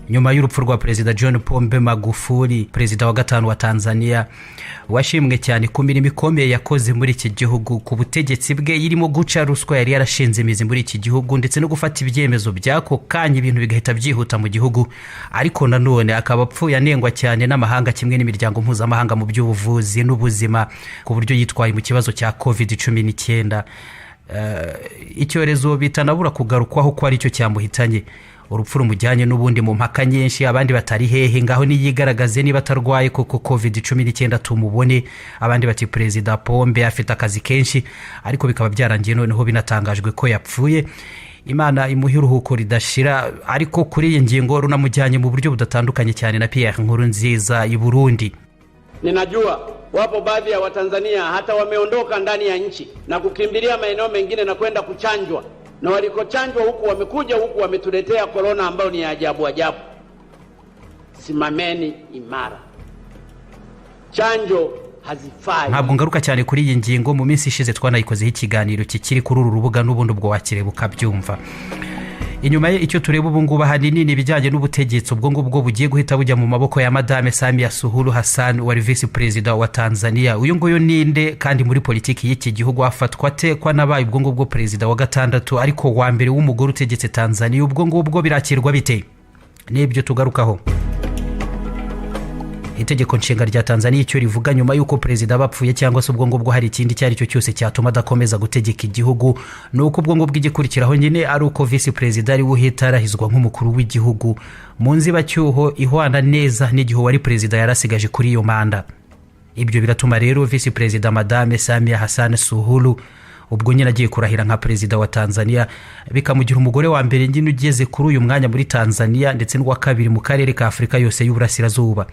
nyuma y'urupfu rwa Perezida John Pombe Magufuli, perezida wa gatanu wa Tanzania, washimwe cyane ku mirimo ikomeye yakoze muri iki gihugu ku butegetsi bwe irimo guca ruswa yari yarashinze imizi muri iki gihugu ndetse no gufata ibyemezo byako kanya ibintu bigahita byihuta mu gihugu. Ariko nanone akaba apfuye anengwa cyane n'amahanga kimwe n'imiryango mpuzamahanga mu by'ubuvuzi n'ubuzima ku buryo yitwaye mu kibazo cya COVID-19. Icyorezo bitanabura kugarukwaho ko ari cyo cyamuhitanye. Urupfu rumujyanye n'ubundi mu mpaka nyinshi, abandi batari hehe ngaho niyigaragaze niba atarwaye koko COVID-19 tumubone. Abandi bati Perezida Pombe afite akazi kenshi, ariko bikaba byarangiye noneho binatangajwe ko yapfuye. Imana imuhe uruhuko ridashira. Ariko kuri iyi ngingo runamujyanye mu buryo budatandukanye cyane na Pierre Nkurunziza i Burundi. Ninajua wapo baadhi ya Watanzania hata wameondoka ndani ya nchi na kukimbilia maeneo mengine na kwenda kuchanjwa, na walikochanjwa huku wamekuja huku wametuletea corona ambayo ni ajabu ajabu. Simameni imara, chanjo hazifai. Ntabwo ngaruka cyane kuri iyi ngingo, mu minsi ishize twanayikozeho ikiganiro kikiri kuri uru rubuga n'ubundi ubwo wakireba ukabyumva. Inyuma ye icyo tureba ubu ngubu hanini ni ibijyanye n'ubutegetsi ubwo ngubwo bugiye guhita bujya mu maboko ya Madame Samia Suluhu Hassan wari vice president wa Tanzania. Uyu nguyu ninde kandi muri politiki y'iki gihugu afatwa atekwa nabaye ubwo ngubwo president wa gatandatu ariko wa mbere w'umugore utegetse Tanzania? Ubwo ngubwo birakirwa bite? Nibyo tugarukaho. Itegeko nshinga rya Tanzania icyo rivuga nyuma yuko perezida bapfuye cyangwa se ubwo ngubwo hari ikindi cyari cyo cyose cyatuma adakomeza gutegeka igihugu, nuko ubwo ngubwo igikurikiraho nyine ari uko vice president ari uhita arahizwa nk'umukuru w'igihugu mu nzibacyuho ihwana neza n'igihe wari perezida yarasigaje kuri iyo manda. Ibyo biratuma rero vice president Madame Samia Hassan Suluhu ubwo nyine agiye kurahira nka perezida wa Tanzania bikamugira umugore wa mbere nyine ugeze kuri uyu mwanya muri Tanzania ndetse n'uwa kabiri mu karere ka Afrika yose y'uburasirazuba.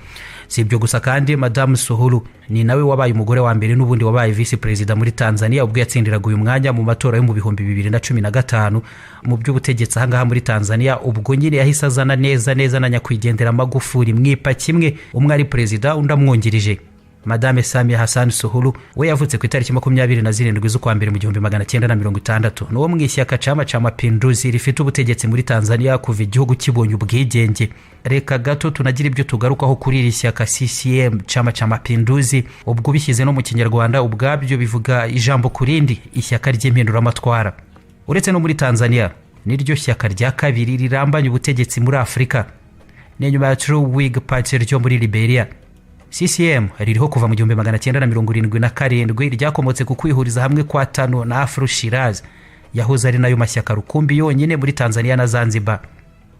Si ibyo gusa kandi Madame Suluhu ni nawe wabaye umugore wa mbere n'ubundi wabaye vice president muri Tanzania ubwo yatsindiraga uyu mwanya mu matora yo mu 2015 mu by'ubutegetsi ahangaha muri Tanzania. Ubwo nyine yahise azana neza na nyakwigendera Magufuli mwipa kimwe, umwe ari president undi amwungirije. Madame Samia Hassan Suluhu we yavutse ku itariki 27 z'ukwa mbere mu 1960, n'uwo mu ishyaka Chama cha Mapinduzi rifite ubutegetsi muri Tanzania kuva igihugu kibonye ubwigenge. Reka gato tunagira ibyo tugarukaho kuri iri shyaka CCM Chama cha Mapinduzi, ubwo bishyize no mu Kinyarwanda ubwabyo bivuga ijambo kurindi ishyaka ry'impinduramatwara. Uretse no muri Tanzania niryo shyaka rya kabiri rirambanye ubutegetsi muri Afrika, ni nyuma ya True Whig Party ryo muri Liberia. CCM ririho kuva mu 1977 ryakomotse ku kwihuriza hamwe kwa Tano na Afro Shiraz yahoze ari nayo mashyaka rukumbi yonyine muri Tanzania na Zanzibar.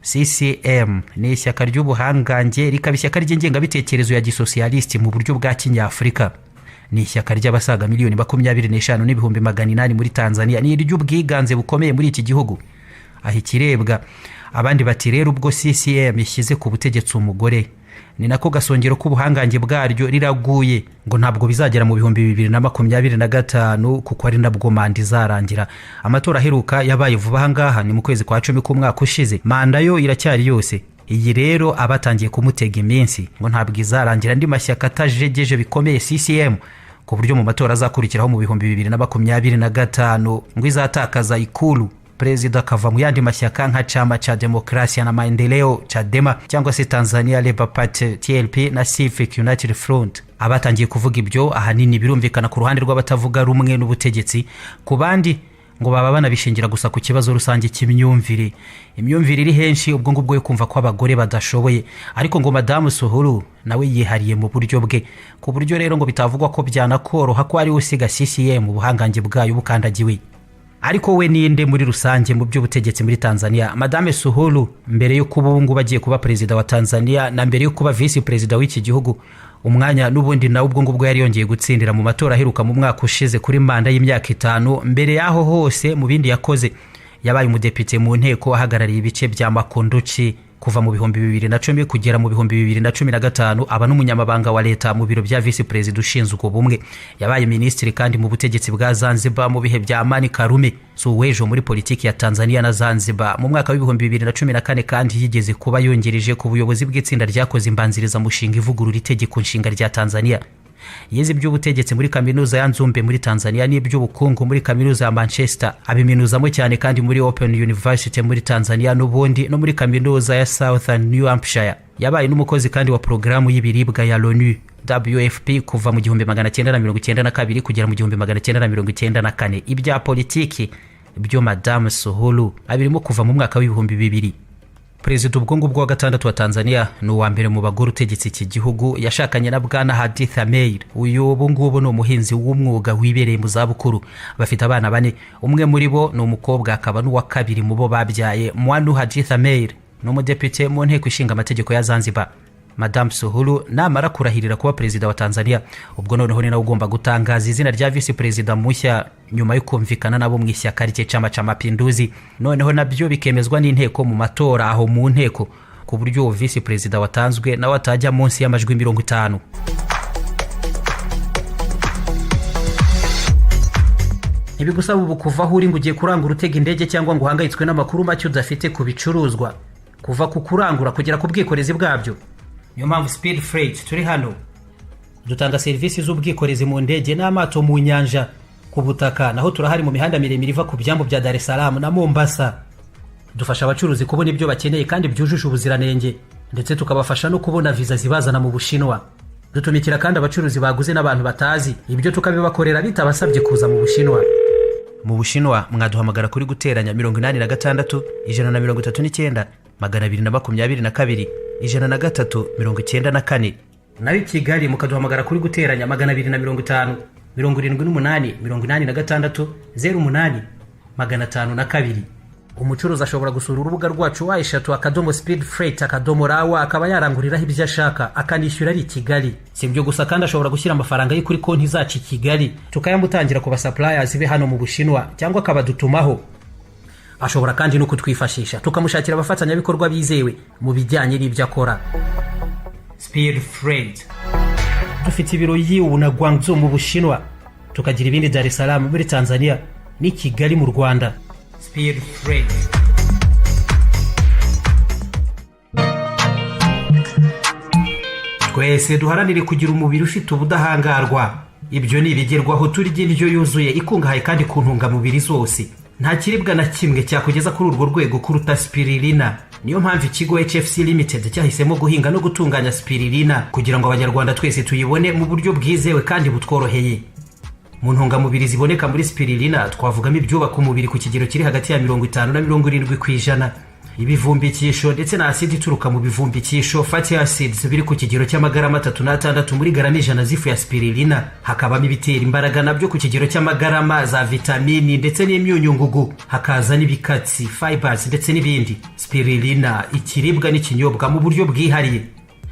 CCM ni ishyaka ry'ubuhangange rikaba ishyaka ry'ingengabitekerezo ya gisosialisti mu buryo bwa Kinyafrika. Ni ishyaka ry'abasaga 25,800 muri Tanzania, ni iry'ubwiganze bukomeye muri iki gihugu. Aho ikirebwa abandi bati rero ubwo CCM ishyize ku butegetsi umugore, ni nako gasongero k'ubuhangange bwaryo riraguye ngo ntabwo bizagera mu 2025 kuko ari nabwo manda izarangira. Amatora aheruka yabaye vuba ahangaha ni mu kwezi kwa 10 k'umwaka ushize, manda yo iracyari yose. Iyi rero abatangiye kumutega iminsi ngo ntabwo izarangira andi mashyaka atajegeje bikomeye CCM ku buryo mu matora azakurikiraho mu 2025 ngo izatakaza ikulu perezida akava mu yandi mashyaka nka Chama cha Demokrasia na Maendeleo Chadema cyangwa se Tanzania Labour Party TLP na Civic United Front. Abatangiye kuvuga ibyo ahanini birumvikana ku ruhande rw'abatavuga rumwe n'ubutegetsi, ku bandi ngo baba banabishingira gusa ku kibazo rusange cy'imyumvire. Imyumvire iri henshi ubwo ngubwo yo kumva ko abagore badashoboye, ariko ngo Madame Suluhu nawe yihariye mu buryo bwe, ku buryo rero ngo bitavugwa ko byanakoroha ko ari usiga CCM ubuhangange bwayo bukandagiwe. Ariko we ninde muri rusange mu by'ubutegetsi muri Tanzania? Madame Suluhu mbere yo kuba ngo bagiye kuba perezida wa Tanzania na mbere yo kuba vice president w'iki gihugu, umwanya n'ubundi na ubwo ngubwo yari yongeye gutsindira mu matora aheruka mu mwaka ushize kuri manda y'imyaka 5. Mbere yaho hose mu bindi yakoze yabaye umudepite mu nteko ahagarariye ibice bya Makunduchi kuva mu 2010 kugera mu 2015, aba n'umunyamabanga wa leta mu biro bya vice president ushinzwe ubumwe. Yabaye ministri kandi mu butegetsi bwa Zanzibar mu bihe bya Amani Karume Suwejo muri politiki ya Tanzania na Zanzibar. Mu mwaka wa 2014 kandi yigeze kuba yongereje ku buyobozi bw'itsinda ryakoze imbanziriza mushinga ivugurura itegeko nshinga rya Tanzania. yize iby'ubutegetsi muri kaminuza ya Nzumbe muri Tanzania n'iby'ubukungu muri kaminuza ya Manchester, abiminuzamo cyane kandi muri Open University muri Tanzania n'ubundi no muri kaminuza ya Southern New Hampshire. Yabaye n'umukozi kandi wa programu y'ibiribwa ya l'ONU WFP kuva mu 1992 kugera mu 1994. Ibya politiki byo Madame Suluhu abirimo kuva mu mwaka w'ibihumbi 2000. Perezida ubwongo bwa gatandatu wa Tanzania ni uwa mbere mu bagore utegetse iki gihugu, yashakanye na Bwana Hadith Ameir. Uyu ubu ngubu ni umuhinzi w'umwuga wibereye mu zabukuru. Bafite abana 4, umwe muri bo ni umukobwa akaba n'uwa kabiri mu bo babyaye. Mwanu Hadith Ameir ni umudepite mu nteko ishinga amategeko ya Zanzibar. Madame Suluhu namara kurahirira kuba perezida wa Tanzania, ubwo noneho ni nawe ugomba gutangaza izina rya vice perezida mushya nyuma yo kumvikana nabo mu ishyaka rye Chama cha Mapinduzi. Noneho nabyo bikemezwa n'inteko mu matora aho mu nteko, ku buryo vice perezida watanzwe nawe atajya munsi y'amajwi 50. Ibigusaba ubu kuva aho uri ngo ugiye kurangura utega indege cyangwa ngo uhangayitswe n'amakuru make udafite ku bicuruzwa, kuva ku kurangura kugera ku bwikorezi bwabyo. Niyo mpamvu Speed Freight turi hano. Dutanga serivisi z'ubwikorezi mu ndege n'amato mu nyanja, ku butaka, naho turahari mu mihanda miremire iva ku byambu bya Dar es Salaam na Mombasa. Dufasha abacuruzi kubona ibyo bakeneye kandi byujuje ubuziranenge, ndetse tukabafasha no kubona visa zibazana mu Bushinwa. Dutumikira kandi abacuruzi baguze n'abantu batazi, ibyo tukabibakorera bitabasabye kuza mu Bushinwa. Mu Bushinwa mwaduhamagara kuri guteranya 86 139 222 103 nayo Kigali mukaduhamagara kuri guteranya 250 78 86 08 502. Umucuruzi ashobora gusura urubuga rwacu wa eshatu@speedfreight.rwa akaba yaranguriraho ibyo ashaka akanishyura ari Kigali. Si byo gusa kandi ashobora gushyira amafaranga ye kuri konti zacu Kigali tukayamutangira ku ba suppliers be hano mu Bushinwa cyangwa akabadutumaho. Ashobora kandi no kutwifashisha tukamushakira abafatanyabikorwa bizewe mu bijyanye n'ibyo akora. Speed Freight dufite ibiro yiwu na Guangzhou mu Bushinwa, tukagira ibindi Dar es Salaam muri Tanzania ni Kigali mu Rwanda. Speed Freight. Twese duharanire kugira umubiri ufite ubudahangarwa. Ibyo ni ibigerwaho turya indyo yuzuye ikungahaye kandi ku ntungamubiri zose. Nta kiribwa na kimwe cyakugeza kuri urwo rwego kuruta spirulina. Niyo mpamvu ikigo HFC Limited cyahisemo guhinga no gutunganya spirulina kugira ngo abanyarwanda twese tuyibone mu buryo bwizewe kandi butworoheye. Mu ntungamubiri ziboneka muri spirulina twavugamo ibyubaka umubiri ku kigero kiri hagati ya 50 na 70%, ibivumbikisho ndetse na acid ituruka mu bivumbikisho fatty acids biri ku kigero cy'amagarama 3 muri garama 100 z'ifu ya spirulina. Hakabamo ibitera imbaraga nabyo ku kigero cy'amagarama za vitamini ndetse n'imyunyungugu, hakaza n'ibikatsi fibers ndetse n'ibindi. Spirulina ikiribwa n'ikinyobwa mu buryo bwihariye.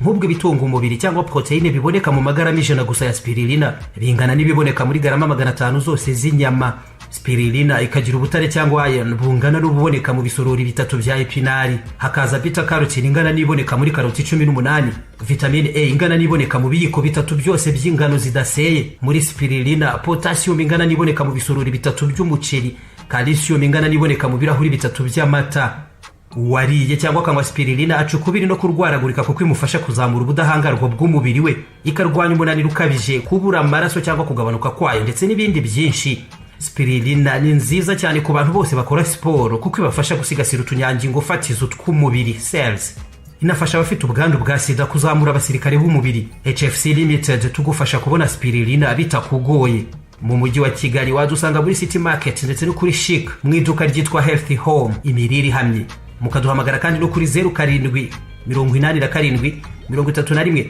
Nk'ubwo bitunga umubiri cyangwa proteine biboneka mu magarama 100 gusa ya spirulina bingana n'ibiboneka muri garama 500 zose z'inyama. Spirulina ikagira ubutare cyangwa iron bungana n'ububoneka mu bisorori bitatu bya epinari. Hakaza beta carotene ingana n'iboneka muri karoti 18, vitamine A ingana n'iboneka mu biyiko bitatu byose by'ingano zidaseye muri spirulina, potassium ingana n'iboneka mu bisorori bitatu by'umuceri, calcium ingana n'iboneka mu birahuri bitatu by'amata. Wariye cyangwa kanywa spirulina acukubiri no kurwaragurika kuko imufasha kuzamura ubudahangarwa bw'umubiri we, ikarwanya umunaniro ukabije, kubura amaraso cyangwa kugabanuka kwayo ndetse n'ibindi byinshi. Spirulina ni nziza cyane ku bantu bose bakora siporo kuko ibafasha gusigasira utunyangingo fatizo tw'umubiri cells. Inafasha abafite ubwandu bwa sida kuzamura abasirikare b'umubiri. HFC Limited tugufasha kubona spirulina bitakugoye. Mu mujyi wa Kigali wadusanga muri City Market ndetse no kuri Chic mu iduka ryitwa Healthy Home imiriri hamye. Mukaduhamagara kandi no kuri 07 87 31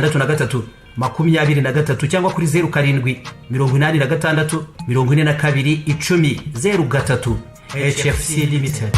63 23 cyangwa kuri 07 86 42 10 03. HFC Limited.